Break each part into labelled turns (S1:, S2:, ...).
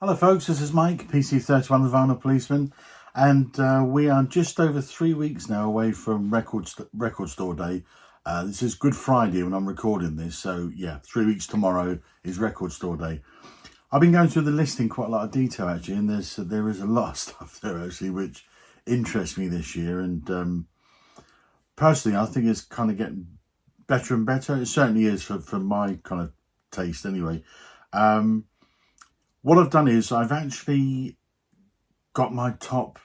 S1: Hello folks, this is Mike, PC31, the Vinyl Policeman, and we are just over 3 weeks now away from Record Store Day. This is Good Friday when I'm recording this, so yeah, 3 weeks tomorrow is Record Store Day. I've been going through the list in quite a lot of detail actually, and there is a lot of stuff there actually which interests me this year, and personally I think it's kind of getting better and better. It certainly is for my kind of taste anyway. What I've done is I've actually got my top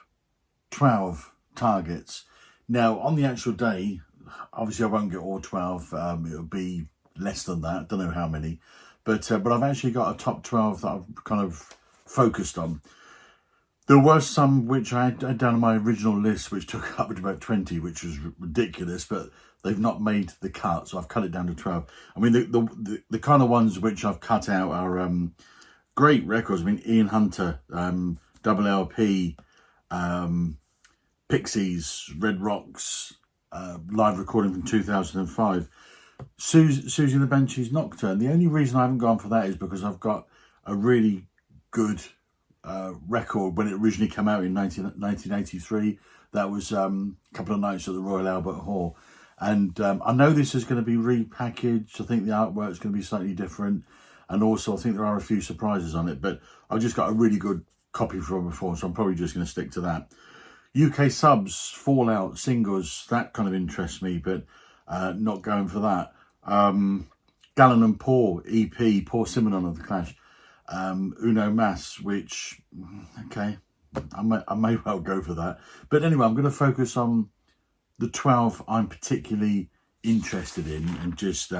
S1: 12 targets. Now, on the actual day, obviously I won't get all 12. It'll be less than that. I don't know how many. But I've actually got a top 12 that I've kind of focused on. There were some which I had down on my original list, which took up to about 20, which was ridiculous, but they've not made the cut, so I've cut it down to 12. I mean, the kind of ones which I've cut out are... great records. I mean, Ian Hunter, Double LP, Pixies, Red Rocks, live recording from 2005. Siouxsie and the Banshees Nocturne. The only reason I haven't gone for that is because I've got a really good record when it originally came out in 1983. That was a couple of nights at the Royal Albert Hall. And I know this is going to be repackaged. I think the artwork's going to be slightly different. And also, I think there are a few surprises on it, but I've just got a really good copy from before, so I'm probably just going to stick to that. UK subs, Fallout, singles, that kind of interests me, but not going for that. Gallen and Paul, EP, Paul Simonon of The Clash. Uno Mas, which, okay, I may well go for that. But anyway, I'm going to focus on the 12 I'm particularly interested in and just...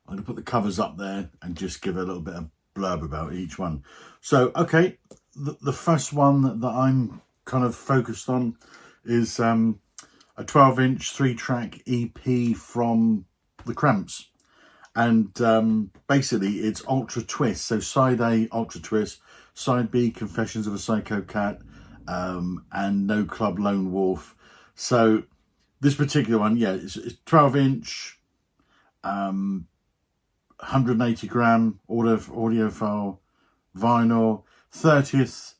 S1: I'm going to put the covers up there and just give a little bit of blurb about each one. So, okay, the first one that I'm kind of focused on is a 12-inch, 3-track EP from the Cramps. And basically, it's Ultra Twist. So, side A, Ultra Twist. Side B, Confessions of a Psycho Cat. And No Club Lone Wolf. So, this particular one, yeah, it's 12-inch. 180 gram audiophile vinyl, 30th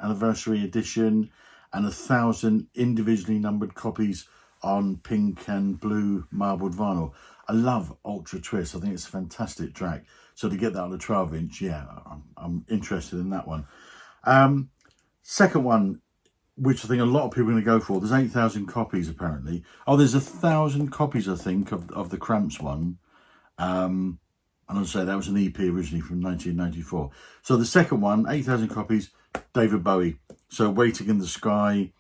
S1: anniversary edition, and 1,000 individually numbered copies on pink and blue marbled vinyl. I love Ultra Twist. I think it's a fantastic track. So to get that on a 12-inch, yeah, I'm interested in that one. Second one, which I think a lot of people are going to go for. There's 8,000 copies apparently. Oh, there's 1,000 copies, I think, of the Cramps one. And I'll say that was an EP originally from 1994. So the second one, 8,000 copies, David Bowie. So Waiting in the Sky,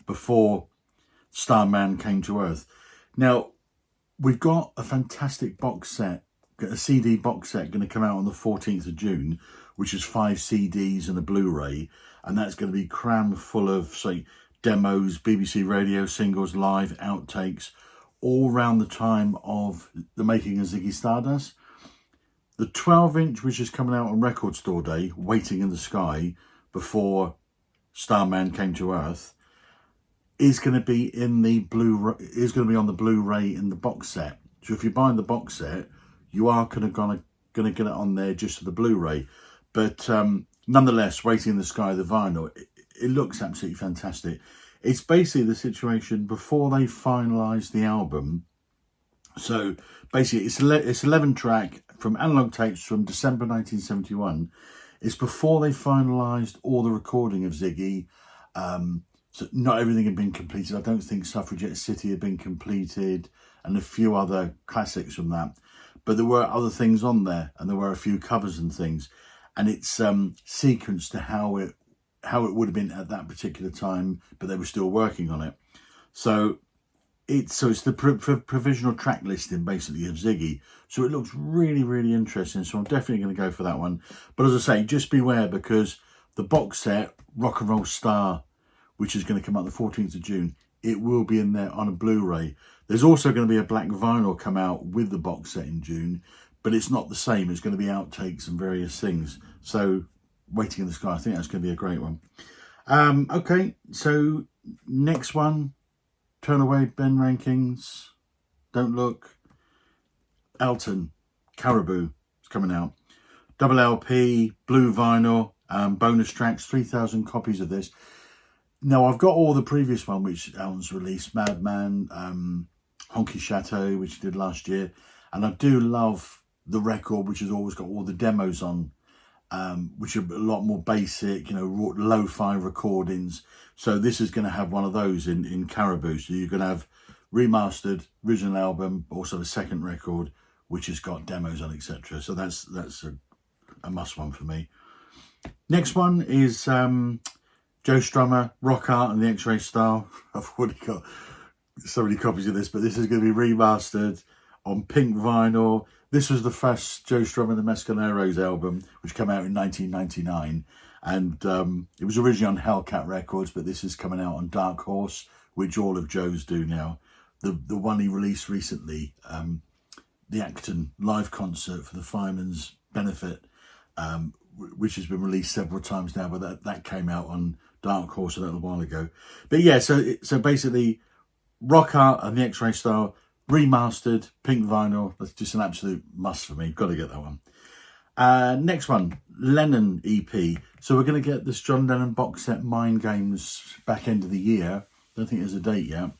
S1: before Starman Came to Earth. Now, we've got a fantastic box set, a CD box set going to come out on the 14th of June, which is 5 CDs and a Blu-ray. And that's going to be crammed full of, say, demos, BBC radio, singles, live, outtakes, all around the time of the making of Ziggy Stardust. The 12-inch, which is coming out on Record Store Day, Waiting in the Sky, before Starman Came to Earth, is going to be in the is going to be on the Blu-ray in the box set. So if you're buying the box set, you are going to get it on there just for the Blu-ray. But nonetheless, Waiting in the Sky, the vinyl, it looks absolutely fantastic. It's basically the situation before they finalised the album. So basically, it's 11 track from analog tapes from December 1971. It's before they finalised all the recording of Ziggy. So not everything had been completed. I don't think Suffragette City had been completed, and a few other classics from that. But there were other things on there, and there were a few covers and things. And it's sequenced to how it would have been at that particular time, but they were still working on it. So it's the provisional track listing basically of Ziggy. So it looks really, really interesting. So I'm definitely going to go for that one. But as I say, just beware, because the box set, Rock and Roll Star, which is going to come out the 14th of June, it will be in there on a Blu-ray. There's also going to be a black vinyl come out with the box set in June, but it's not the same. It's going to be outtakes and various things. So Waiting in the Sky, I think that's going to be a great one. Okay, so next one, Turn Away Ben rankings, Don't Look, Elton, Caribou is coming out. double LP, blue vinyl, bonus tracks, 3,000 copies of this. Now, I've got all the previous one, which Elton's released, Madman, Honky Chateau, which he did last year. And I do love the record, which has always got all the demos on, which are a lot more basic, lo-fi recordings. So this is going to have one of those in Caribou. So you're going to have remastered, original album, also the second record, which has got demos on, etc. So that's a must one for me. Next one is Joe Strummer, Rock Art and the X-Ray Style. I've already got so many copies of this, but this is going to be remastered on pink vinyl. This was the first Joe Strummer and the Mescaleros album, which came out in 1999. And it was originally on Hellcat Records, but this is coming out on Dark Horse, which all of Joe's do now. The one he released recently, the Acton live concert for the Firemen's benefit, which has been released several times now, but that came out on Dark Horse a little while ago. But yeah, so basically, Rock Art and the X-Ray Style, remastered, pink vinyl. That's just an absolute must for me. Got to get that one. Next one, Lennon EP. So we're going to get this John Lennon box set, Mind Games, back end of the year. Don't think there's a date yet.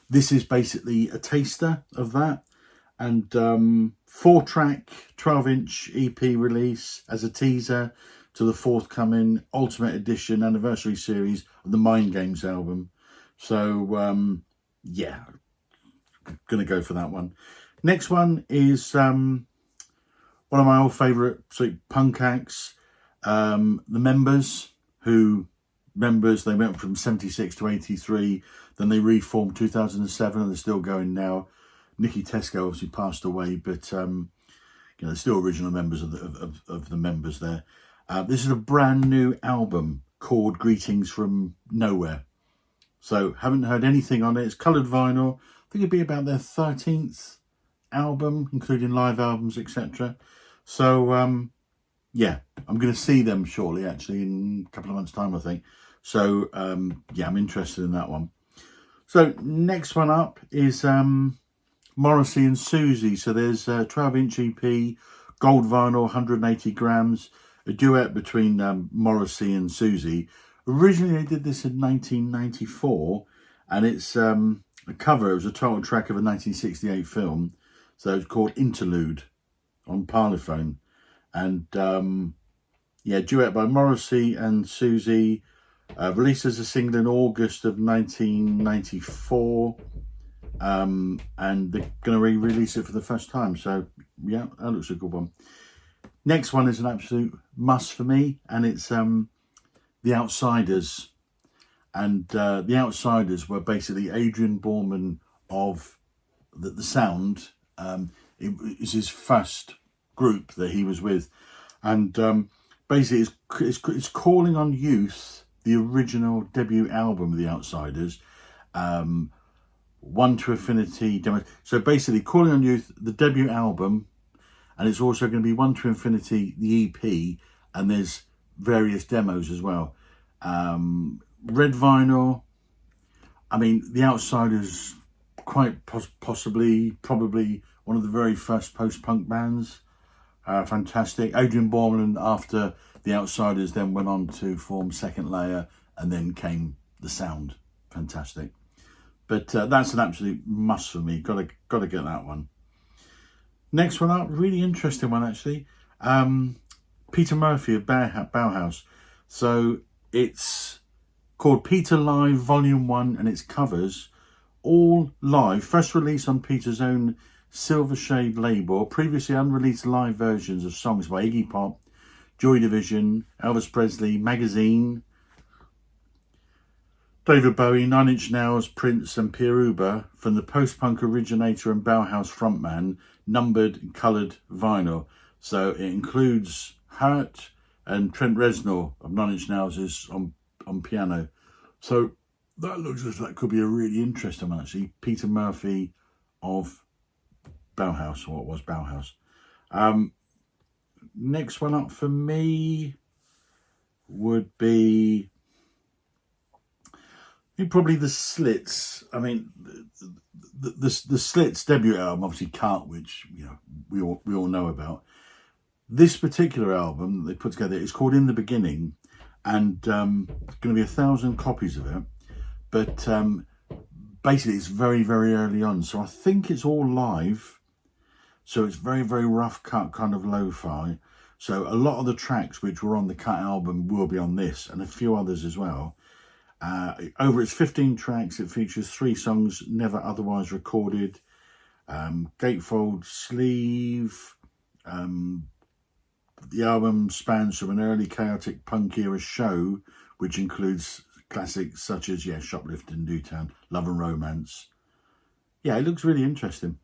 S1: This is basically a taster of that. And 4-track, 12-inch EP release as a teaser to the forthcoming Ultimate Edition anniversary series of the Mind Games album. So, yeah, going to go for that one. Next one is one of my old favourite punk acts, the Members, they went from 76 to 83, then they reformed 2007 and they're still going now. Nicky Tesco obviously passed away, but they're still original members of the Members there. This is a brand new album called Greetings from Nowhere. So haven't heard anything on it. It's coloured vinyl. I think it'd be about their 13th album, including live albums, etc. So yeah, I'm going to see them shortly, actually, in a couple of months' time, I think. So yeah, I'm interested in that one. So next one up is Morissey and Siouxsie. So there's a 12-inch EP, gold vinyl, 180 grams, a duet between Morissey and Siouxsie. Originally, they did this in 1994, and it's a cover. It was a title track of a 1968 film. So it's called Interlude on Parlophone. And yeah, duet by Morissey and Siouxsie. Released as a single in August of 1994. And they're going to re-release it for the first time. So yeah, that looks a good one. Next one is an absolute must for me, and it's The Outsiders. And The Outsiders were basically Adrian Borman of the Sound. It was his first group that he was with, and basically it's calling on youth, the original debut album of The Outsiders, One to Infinity demo. So basically calling on youth, the debut album, and it's also going to be One to Infinity, the EP, and there's various demos as well. Red vinyl. I mean, The Outsiders, quite possibly, probably one of the very first post-punk bands. Fantastic. Adrian Borman, after The Outsiders, then went on to form Second Layer, and then came The Sound. Fantastic. But that's an absolute must for me. Got to get that one. Next one up, really interesting one actually. Peter Murphy of Bauhaus. So it's called Peter Live Volume 1, and it's covers, all live. First release on Peter's own Silver Shade label. Previously unreleased live versions of songs by Iggy Pop, Joy Division, Elvis Presley, Magazine, David Bowie, 9 Inch Nails, Prince and Pierre Uber, from the post-punk originator and Bauhaus frontman, numbered and coloured vinyl. So it includes Hurt, and Trent Reznor of 9 Inch Nails is on piano. So that looks as that could be a really interesting one actually. Peter Murphy of Bauhaus, or what was Bauhaus. Next one up for me would be probably the Slits. I mean, the Slits debut album, obviously Can't, which we all know about. This particular album that they put together is called In the Beginning, and going to be 1,000 copies of it. But basically, it's very, very early on. So I think it's all live. So it's very, very rough cut, kind of lo-fi. So a lot of the tracks which were on the cut album will be on this, and a few others as well. Over its 15 tracks, it features 3 songs never otherwise recorded. Gatefold sleeve. The album spans from an early chaotic punk era show, which includes classics such as, Shoplifting, Newtown, Love and Romance. Yeah, it looks really interesting.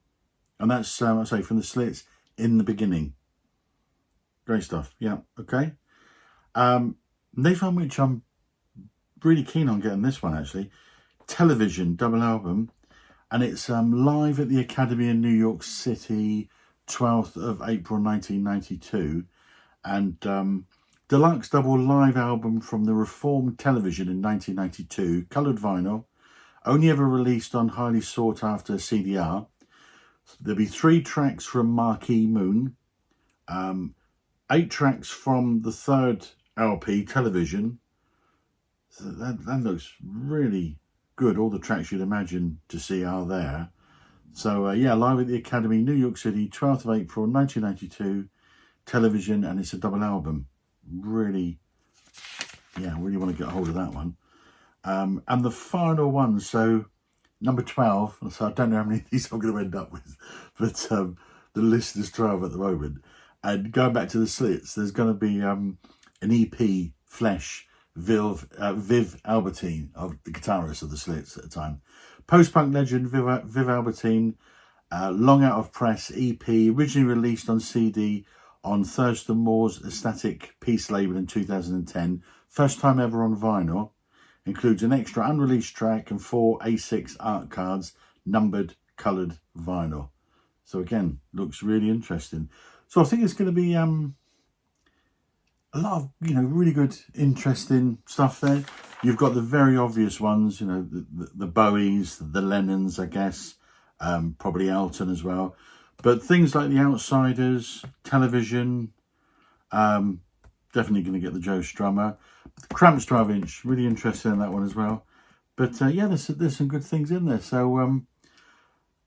S1: And that's, I say, from the Slits, In the Beginning. Great stuff. Yeah, okay. Next one, which I'm really keen on getting this one, actually. Television, double album. And it's live at the Academy in New York City, 12th of April 1992. And deluxe double live album from the Reformed Television in 1992, coloured vinyl, only ever released on highly sought after CDR. There'll be 3 tracks from Marquee Moon, 8 tracks from the 3rd LP, Television. So that looks really good. All the tracks you'd imagine to see are there. So live at the Academy, New York City, 12th of April 1992. Television, and it's a double album. Really want to get a hold of that one. And the final one, so number 12, so I don't know how many of these I'm going to end up with, but the list is 12 at the moment. And going back to the Slits, there's going to be an EP, Flesh, Viv Albertine, of the guitarist of the Slits at the time. Post-punk legend Viv Albertine, long out of press EP, originally released on CD on Thurston Moore's Ecstatic Peace label in 2010. First time ever on vinyl. Includes an extra unreleased track and 4 A6 art cards, numbered, coloured vinyl. So again, looks really interesting. So I think it's going to be a lot of, really good, interesting stuff there. You've got the very obvious ones, the Bowies, the Lennons, I guess, probably Elton as well. But things like The Outsiders, Television, definitely going to get the Joe Strummer. The Cramps 12-inch, really interested in that one as well. But there's some good things in there. So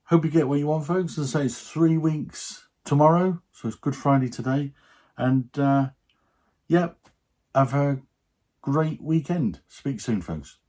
S1: hope you get what you want, folks. As I say, it's 3 weeks tomorrow, so it's Good Friday today. And have a great weekend. Speak soon, folks.